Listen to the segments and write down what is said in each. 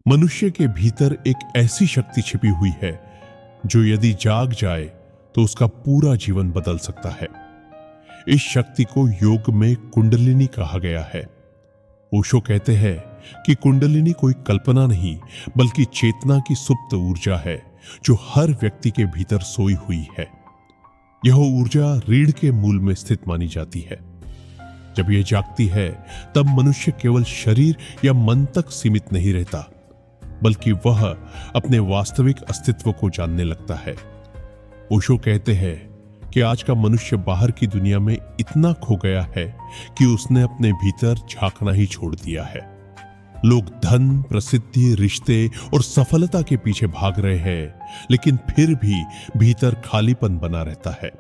मनुष्य के भीतर एक ऐसी शक्ति छिपी हुई है जो यदि जाग जाए तो उसका पूरा जीवन बदल सकता है। इस शक्ति को योग में कुंडलिनी कहा गया है। ओशो कहते हैं कि कुंडलिनी कोई कल्पना नहीं बल्कि चेतना की सुप्त ऊर्जा है जो हर व्यक्ति के भीतर सोई हुई है। यह ऊर्जा रीढ़ के मूल में स्थित मानी जाती है। जब यह जागती है तब मनुष्य केवल शरीर या मन तक सीमित नहीं रहता बल्कि वह अपने वास्तविक अस्तित्व को जानने लगता है। ओशो कहते हैं कि आज का मनुष्य बाहर की दुनिया में इतना खो गया है कि उसने अपने भीतर झांकना ही छोड़ दिया है। लोग धन, प्रसिद्धि, रिश्ते और सफलता के पीछे भाग रहे हैं, लेकिन फिर भी भीतर खालीपन बना रहता है।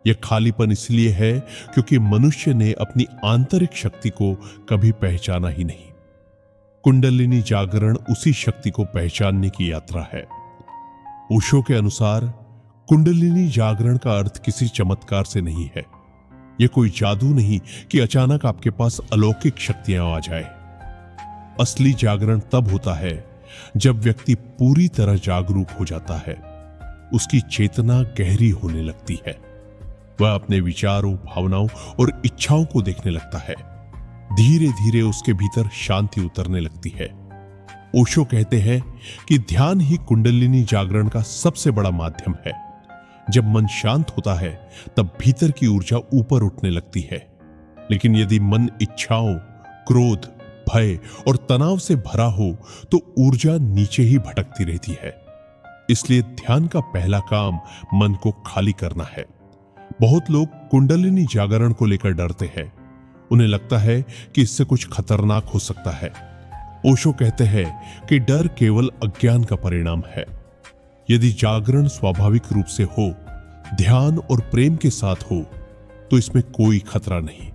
यह खालीपन इसलिए है क्योंकि मनुष्य ने अपनी आंतरिक शक्ति को कभी पहचाना ही नहीं। कुंडलिनी जागरण उसी शक्ति को पहचानने की यात्रा है। ओशो के अनुसार कुंडलिनी जागरण का अर्थ किसी चमत्कार से नहीं है। यह कोई जादू नहीं कि अचानक आपके पास अलौकिक शक्तियां आ जाए। असली जागरण तब होता है जब व्यक्ति पूरी तरह जागरूक हो जाता है, उसकी चेतना गहरी होने लगती है, वह अपने विचारों, भावनाओं और इच्छाओं को देखने लगता है। धीरे धीरे उसके भीतर शांति उतरने लगती है। ओशो कहते हैं कि ध्यान ही कुंडलिनी जागरण का सबसे बड़ा माध्यम है। जब मन शांत होता है तब भीतर की ऊर्जा ऊपर उठने लगती है, लेकिन यदि मन इच्छाओं, क्रोध, भय और तनाव से भरा हो तो ऊर्जा नीचे ही भटकती रहती है। इसलिए ध्यान का पहला काम मन को खाली करना है। बहुत लोग कुंडलिनी जागरण को लेकर डरते हैं। उन्हें लगता है कि इससे कुछ खतरनाक हो सकता है। ओशो कहते हैं कि डर केवल अज्ञान का परिणाम है। यदि जागरण स्वाभाविक रूप से हो, ध्यान और प्रेम के साथ हो, तो इसमें कोई खतरा नहीं।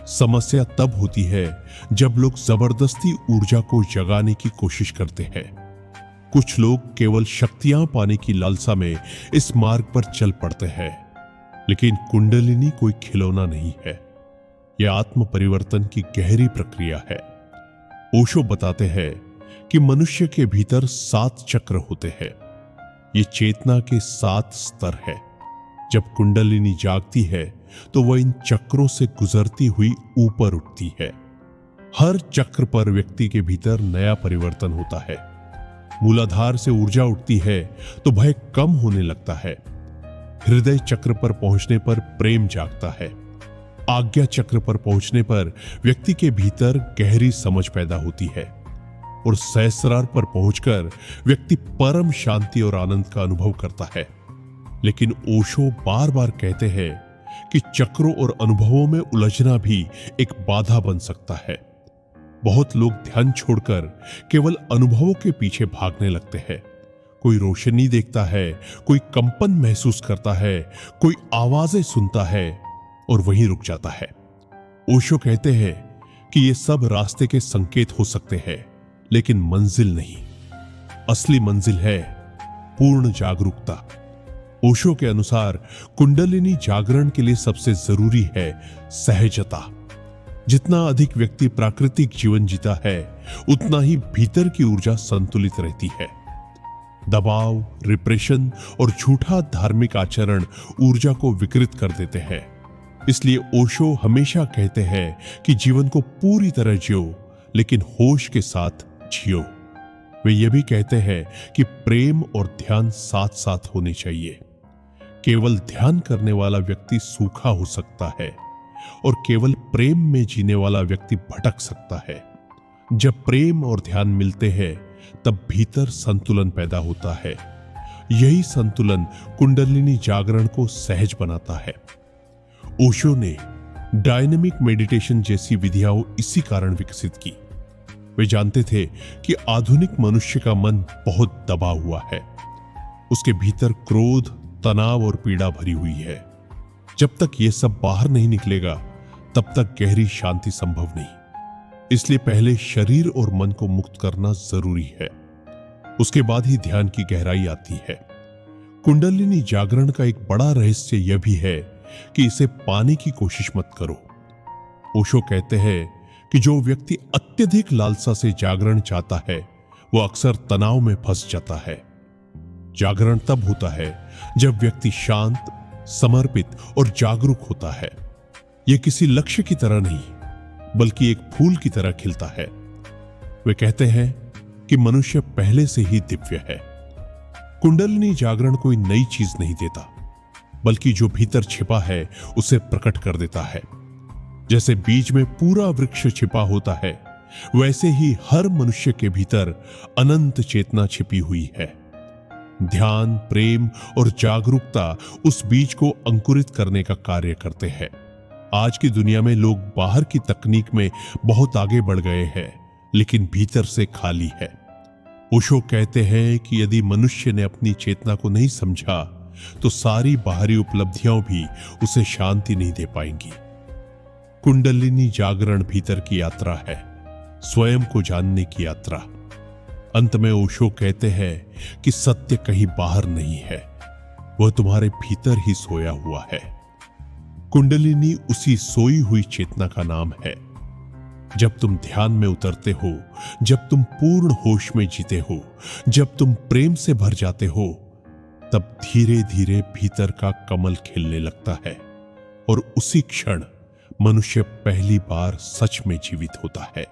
समस्या तब होती है जब लोग जबरदस्ती ऊर्जा को जगाने की कोशिश करते हैं। कुछ लोग केवल शक्तियां पाने की लालसा में इस मार्ग पर चल पड़ते हैं, लेकिन कुंडलिनी कोई खिलौना नहीं है। यह आत्म परिवर्तन की गहरी प्रक्रिया है। ओशो बताते हैं कि मनुष्य के भीतर 7 चक्र होते हैं। ये चेतना के 7 स्तर है। जब कुंडलिनी जागती है तो वह इन चक्रों से गुजरती हुई ऊपर उठती है। हर चक्र पर व्यक्ति के भीतर नया परिवर्तन होता है। मूलाधार से ऊर्जा उठती है तो भय कम होने लगता है। हृदय चक्र पर पहुंचने पर प्रेम जागता है। आज्ञा चक्र पर पहुंचने पर व्यक्ति के भीतर गहरी समझ पैदा होती है और सहस्रार पर पहुंचकर व्यक्ति परम शांति और आनंद का अनुभव करता है। लेकिन ओशो बार बार कहते हैं कि चक्रों और अनुभवों में उलझना भी एक बाधा बन सकता है। बहुत लोग ध्यान छोड़कर केवल अनुभवों के पीछे भागने लगते हैं। कोई रोशनी देखता है, कोई कंपन महसूस करता है, कोई आवाजें सुनता है और वहीं रुक जाता है। ओशो कहते हैं कि ये सब रास्ते के संकेत हो सकते हैं, लेकिन मंजिल नहीं। असली मंजिल है पूर्ण जागरूकता। ओशो के अनुसार कुंडलिनी जागरण के लिए सबसे जरूरी है सहजता। जितना अधिक व्यक्ति प्राकृतिक जीवन जीता है, उतना ही भीतर की ऊर्जा संतुलित रहती है। दबाव, रिप्रेशन और झूठा धार्मिक आचरण ऊर्जा को विकृत कर देते हैं। इसलिए ओशो हमेशा कहते हैं कि जीवन को पूरी तरह जियो, लेकिन होश के साथ जियो। वे ये भी कहते हैं कि प्रेम और ध्यान साथ साथ होने चाहिए। केवल ध्यान करने वाला व्यक्ति सूखा हो सकता है और केवल प्रेम में जीने वाला व्यक्ति भटक सकता है। जब प्रेम और ध्यान मिलते हैं तब भीतर संतुलन पैदा होता है। यही संतुलन कुंडलिनी जागरण को सहज बनाता है। ओशो ने डायनेमिक मेडिटेशन जैसी विधियां इसी कारण विकसित की। वे जानते थे कि आधुनिक मनुष्य का मन बहुत दबा हुआ है। उसके भीतर क्रोध, तनाव और पीड़ा भरी हुई है। जब तक यह सब बाहर नहीं निकलेगा तब तक गहरी शांति संभव नहीं। इसलिए पहले शरीर और मन को मुक्त करना जरूरी है, उसके बाद ही ध्यान की गहराई आती है। कुंडलिनी जागरण का एक बड़ा रहस्य यह भी है कि इसे पाने की कोशिश मत करो। ओशो कहते हैं कि जो व्यक्ति अत्यधिक लालसा से जागरण चाहता है वो अक्सर तनाव में फंस जाता है। जागरण तब होता है जब व्यक्ति शांत, समर्पित और जागरूक होता है। यह किसी लक्ष्य की तरह नहीं, बल्कि एक फूल की तरह खिलता है। वे कहते हैं कि मनुष्य पहले से ही दिव्य है। कुंडलिनी जागरण कोई नई चीज नहीं देता, बल्कि जो भीतर छिपा है उसे प्रकट कर देता है। जैसे बीज में पूरा वृक्ष छिपा होता है, वैसे ही हर मनुष्य के भीतर अनंत चेतना छिपी हुई है। ध्यान, प्रेम और जागरूकता उस बीज को अंकुरित करने का कार्य करते हैं। आज की दुनिया में लोग बाहर की तकनीक में बहुत आगे बढ़ गए हैं, लेकिन भीतर से खाली है। ओशो कहते हैं कि यदि मनुष्य ने अपनी चेतना को नहीं समझा तो सारी बाहरी उपलब्धियां भी उसे शांति नहीं दे पाएंगी। कुंडलिनी जागरण भीतर की यात्रा है, स्वयं को जानने की यात्रा। अंत में ओशो कहते हैं कि सत्य कहीं बाहर नहीं है, वह तुम्हारे भीतर ही सोया हुआ है। कुंडलिनी उसी सोई हुई चेतना का नाम है। जब तुम ध्यान में उतरते हो, जब तुम पूर्ण होश में जीते हो, जब तुम प्रेम से भर जाते हो, तब धीरे धीरे भीतर का कमल खिलने लगता है और उसी क्षण मनुष्य पहली बार सच में जीवित होता है।